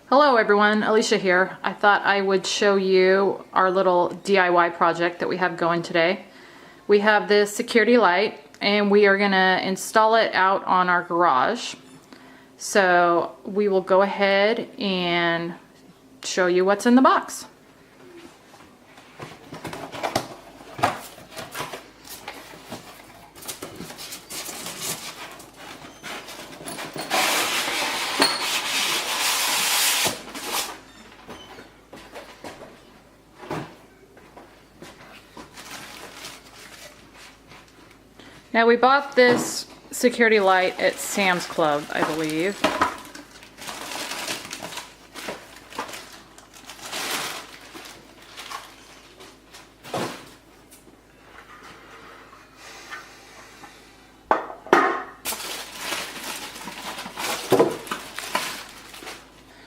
Hello everyone, Alicia here. I thought I would show you our little DIY project that we have going today. We have this security light and we are gonna install it out on our garage. So we will go ahead and show you what's in the box. Now we bought this security light at Sam's Club, I believe.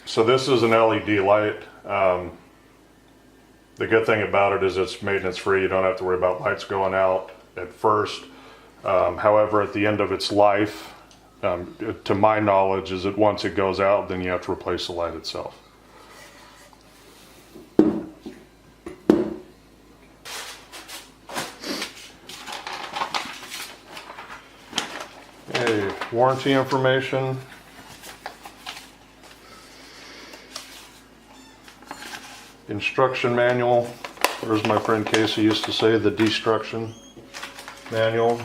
So this is an LED light. The good thing about it is it's maintenance free. You don't have to worry about lights going out at first. However, at the end of its life, to my knowledge, is that once it goes out, then you have to replace the light itself. Okay, warranty information. Instruction manual, or as my friend Casey used to say, the destruction manual,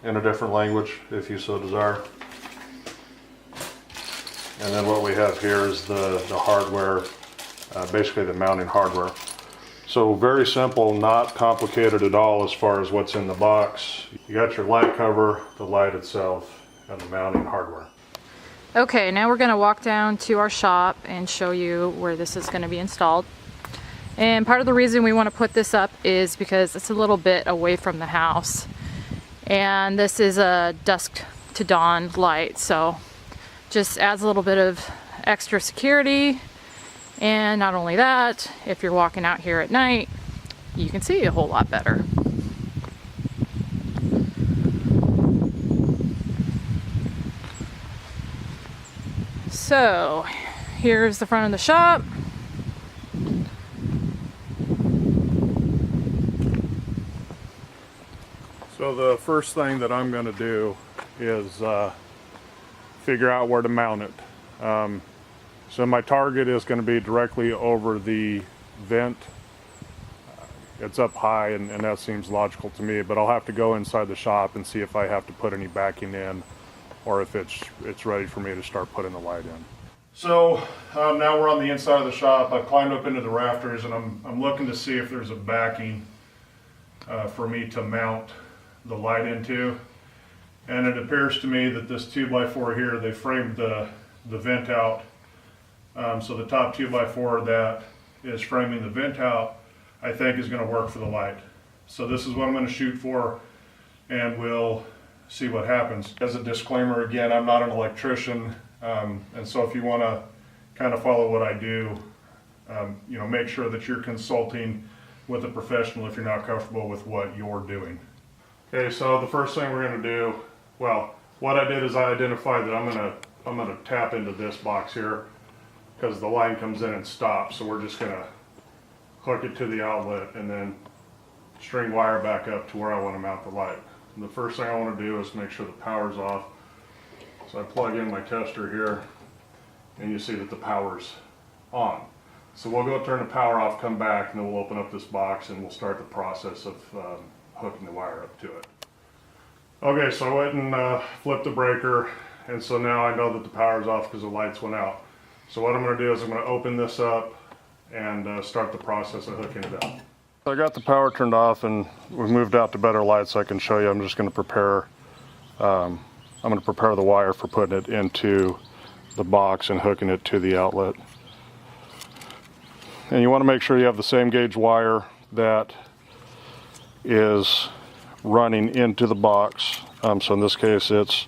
in a different language if you so desire. And then what we have here is the hardware, basically the mounting hardware. So very simple, not complicated at all as far as what's in the box. You got your light cover, the light itself, and the mounting hardware. Okay, now we're going to walk down to our shop and show you where this is going to be installed. And part of the reason we want to put this up is because it's a little bit away from the house. And this is a dusk to dawn light, so just adds a little bit of extra security. And not only that, if you're walking out here at night, you can see a whole lot better. So here's the front of the shop. So the first thing that I'm going to do is figure out where to mount it. So my target is going to be directly over the vent. It's up high and that seems logical to me, but I'll have to go inside the shop and see if I have to put any backing in or if it's ready for me to start putting the light in. So now we're on the inside of the shop. I've climbed up into the rafters and I'm looking to see if there's a backing for me to mount the light into. And it appears to me that this 2x4 here, they framed the vent out. So the top 2x4 that is framing the vent out, I think is going to work for the light. So this is what I'm going to shoot for, and we'll see what happens. As a disclaimer, again, I'm not an electrician, and so if you want to kind of follow what I do, make sure that you're consulting with a professional if you're not comfortable with what you're doing. Okay, so the first thing we're going to do, well, what I did is I identified that I'm going to tap into this box here because the line comes in and stops. So we're just going to hook it to the outlet and then string wire back up to where I want to mount the light. And the first thing I want to do is make sure the power's off. So I plug in my tester here and you see that the power's on. So we'll go turn the power off, come back, and then we'll open up this box and we'll start the process of hooking the wire up to it. Okay, so I went and flipped the breaker, and so now I know that the power's off because the lights went out. So what I'm going to do is I'm going to open this up and start the process of hooking it up. I got the power turned off and we've moved out to better light so I can show you. I'm just going to prepare the wire for putting it into the box and hooking it to the outlet. And you want to make sure you have the same gauge wire that is running into the box. So in this case it's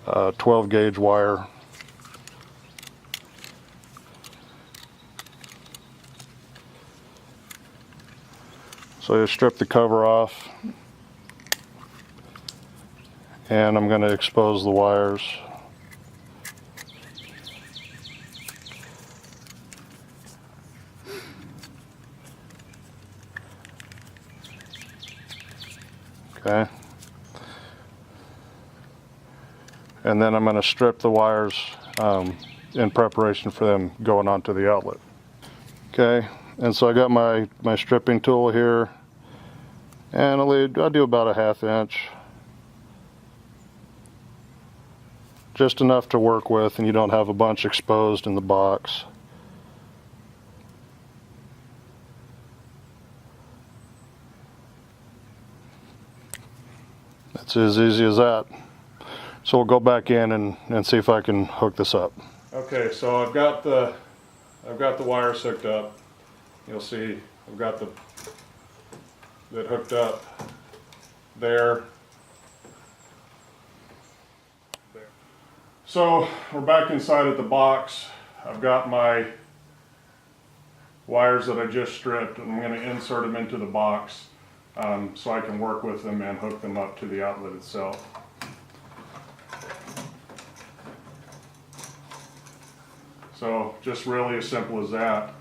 12 gauge wire. So you strip the cover off and I'm going to expose the wires. Okay. And then I'm going to strip the wires in preparation for them going onto the outlet. Okay, and so I got my stripping tool here, and I'll do about a 1/2 inch. Just enough to work with, and you don't have a bunch exposed in the box. That's as easy as that. So we'll go back in and see if I can hook this up. Okay, so I've got the wires hooked up. You'll see I've got that hooked up there. So we're back inside of the box. I've got my wires that I just stripped, and I'm going to insert them into the box so I can work with them and hook them up to the outlet itself. So just really as simple as that.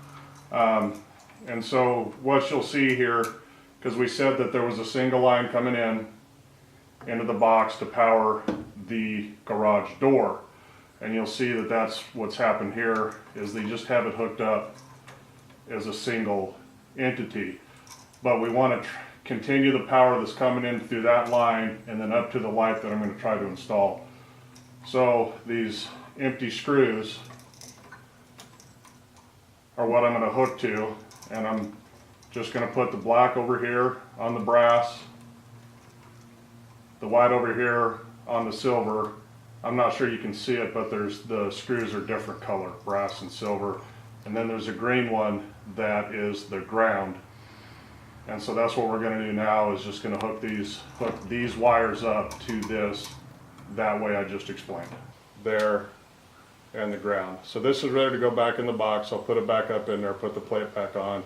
And so what you'll see here, because we said that there was a single line coming into the box to power the garage door. And you'll see that that's what's happened here, is they just have it hooked up as a single entity. But we want to continue the power that's coming in through that line and then up to the light that I'm going to try to install. So these empty screws are what I'm going to hook to, and I'm just going to put the black over here on the brass, the white over here on the silver. I'm not sure you can see it, but the screws are different color, brass and silver. And then there's a green one that is the ground. And so that's what we're going to do now, is just going to hook these wires up to this, that way I just explained. There, and the ground. So this is ready to go back in the box. I'll put it back up in there, put the plate back on.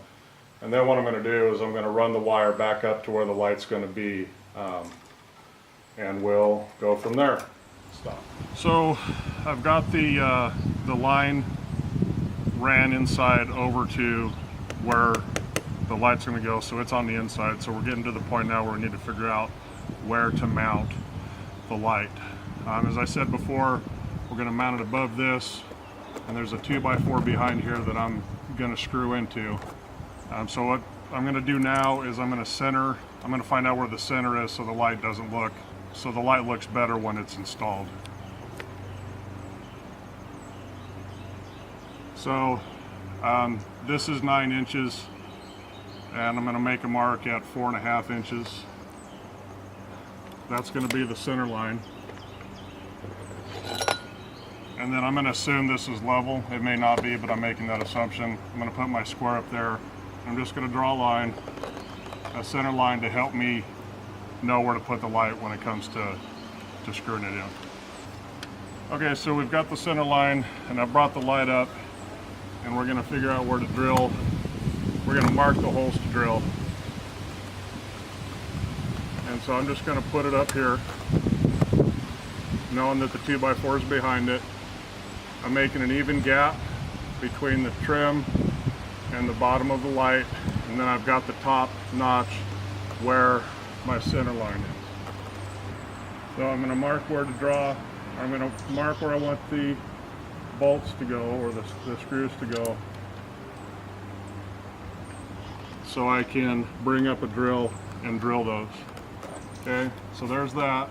And then what I'm going to do is I'm going to run the wire back up to where the light's going to be, and we'll go from there. Stop. So I've got the line ran inside over to where the light's going to go, so it's on the inside. So we're getting to the point now where we need to figure out where to mount the light. As I said before, we're going to mount it above this, and there's a 2x4 behind here that I'm going to screw into. So what I'm going to do now is I'm going to find out where the center is so the light looks better when it's installed. So this is 9 inches, and I'm going to make a mark at 4.5 inches. That's going to be the center line. And then I'm going to assume this is level. It may not be, but I'm making that assumption. I'm going to put my square up there. I'm just going to draw a line, a center line, to help me know where to put the light when it comes to screwing it in. Okay, so we've got the center line, and I brought the light up, and we're going to figure out where to drill. We're going to mark the holes to drill. And so I'm just going to put it up here, knowing that the 2x4 is behind it. I'm making an even gap between the trim and the bottom of the light, and then I've got the top notch where my center line is. So I'm going to mark where to draw. I'm going to mark where I want the bolts to go, or the screws to go, so I can bring up a drill and drill those. Okay, so there's that.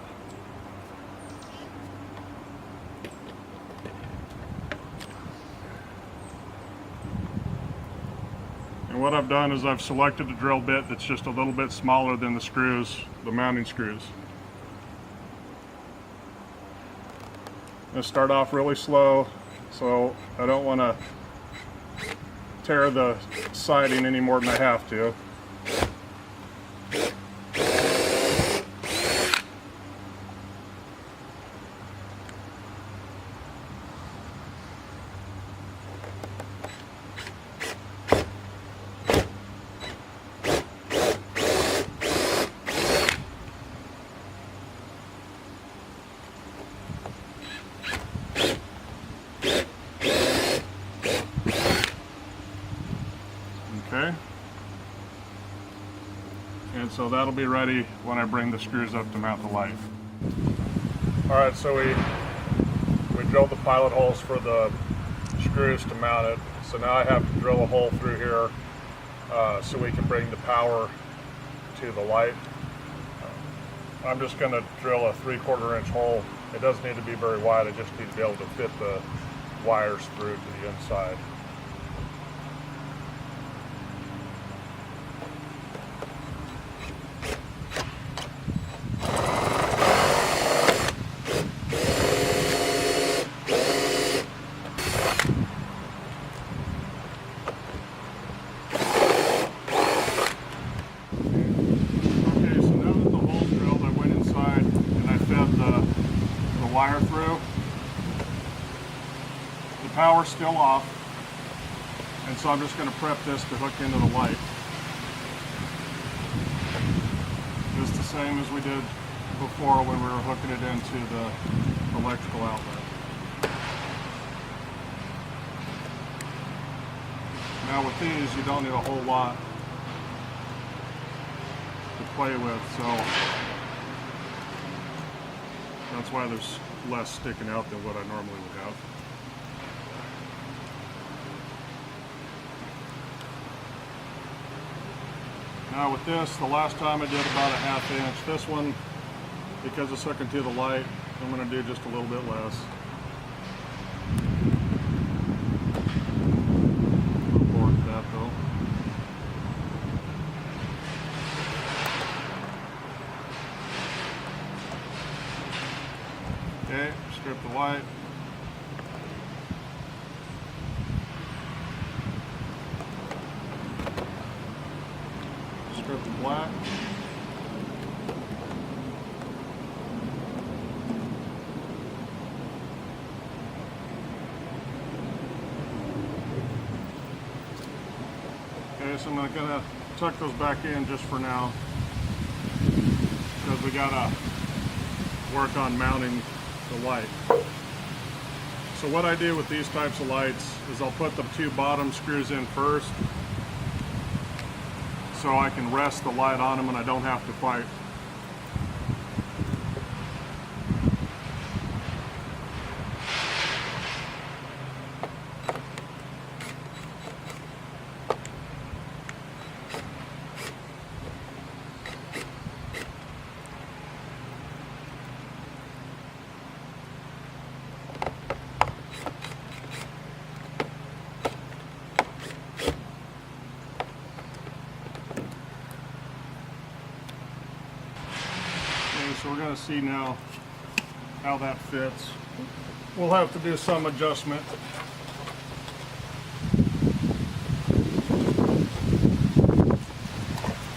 And what I've done is I've selected a drill bit that's just a little bit smaller than the screws, the mounting screws. I'm going to start off really slow, so I don't want to tear the siding any more than I have to. Okay, So that'll be ready when I bring the screws up to mount the light. All right, so we drilled the pilot holes for the screws to mount it. So now I have to drill a hole through here so we can bring the power to the light. I'm just going to drill a 3/4 inch hole. It doesn't need to be very wide. I just need to be able to fit the wires through to the inside. Wire through. The power's still off, and so I'm just going to prep this to hook into the light. Just the same as we did before when we were hooking it into the electrical outlet. Now with these, you don't need a whole lot to play with, so that's why there's less sticking out than what I normally would have. Now with this, the last time I did about a 1/2 inch. This one, because it's hooking to the light, I'm going to do just a little bit less. Look forward to that though. Okay, strip the white. Strip the black. Okay, so I'm gonna tuck those back in just for now, because we gotta work on mounting the light. So what I do with these types of lights is I'll put the 2 bottom screws in first so I can rest the light on them and I don't have to fight. So we're going to see now how that fits. We'll have to do some adjustment.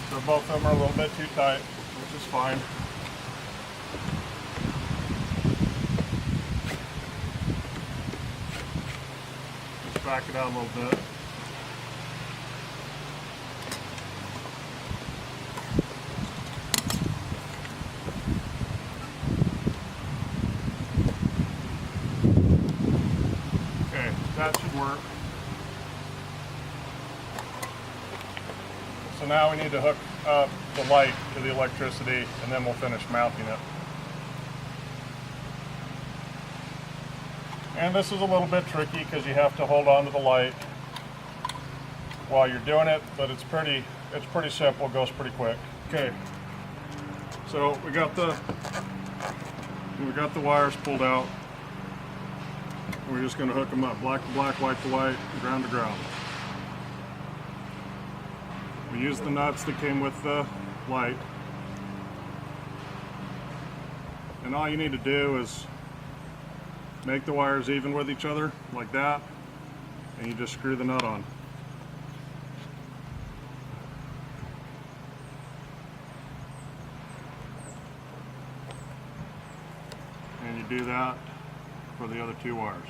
So both of them are a little bit too tight, which is fine. Just back it out a little bit. That should work. So now we need to hook up the light to the electricity and then we'll finish mounting it. And this is a little bit tricky because you have to hold on to the light while you're doing it, but it's pretty simple, it goes pretty quick. Okay, so we got the wires pulled out. We're just going to hook them up, black to black, white to white, ground to ground. We use the nuts that came with the light. And all you need to do is make the wires even with each other, like that, and you just screw the nut on. And you do that for the other 2 wires.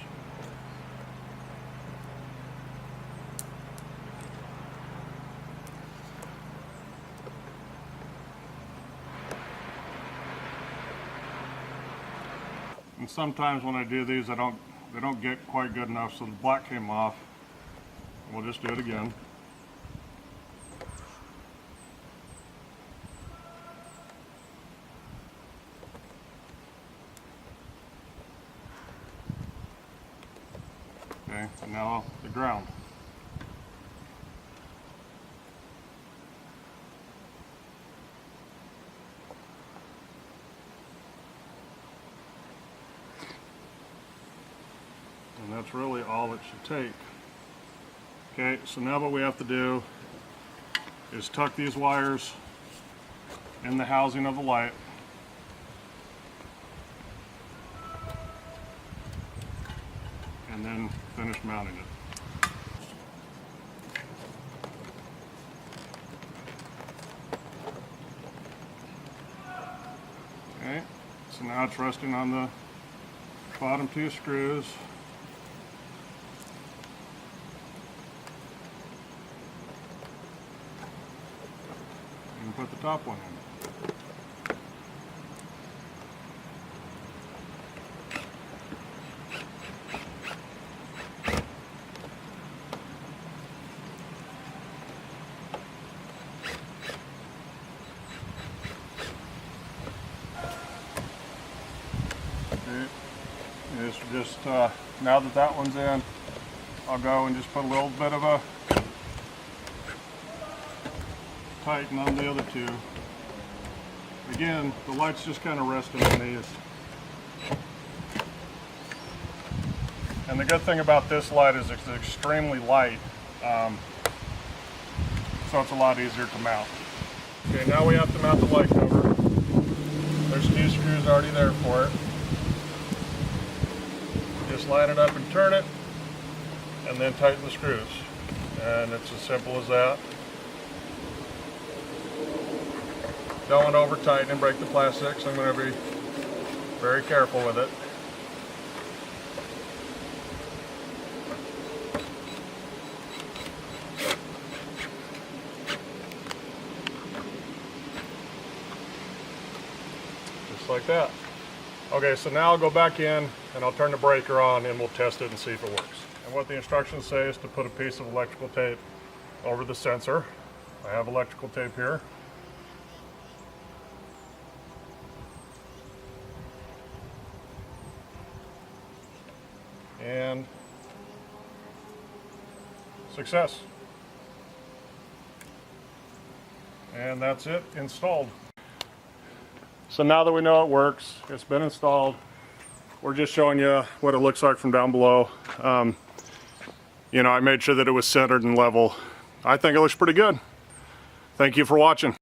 And sometimes when I do these, they don't get quite good enough, so the black came off. We'll just do it again. Okay, and now the ground. And that's really all it should take. Okay, so now what we have to do is tuck these wires in the housing of the light. And then finish mounting it. Okay, so now it's resting on the bottom two screws. And put the top one in. Is just now that that one's in, I'll go and just put a little bit of a tighten on the other two. Again, the light's just kind of resting on these. And the good thing about this light is it's extremely light, so it's a lot easier to mount. Okay, now we have to mount the light cover. There's two screws already there for it. Just line it up and turn it, and then tighten the screws. And it's as simple as that. Don't want to over tighten and break the plastic, so I'm going to be very careful with it. Just like that. Okay, so now I'll go back in and I'll turn the breaker on and we'll test it and see if it works. And what the instructions say is to put a piece of electrical tape over the sensor. I have electrical tape here. And success. And that's it, installed. So now that we know it works, it's been installed, we're just showing you what it looks like from down below. You know, I made sure that it was centered and level. I think it looks pretty good. Thank you for watching.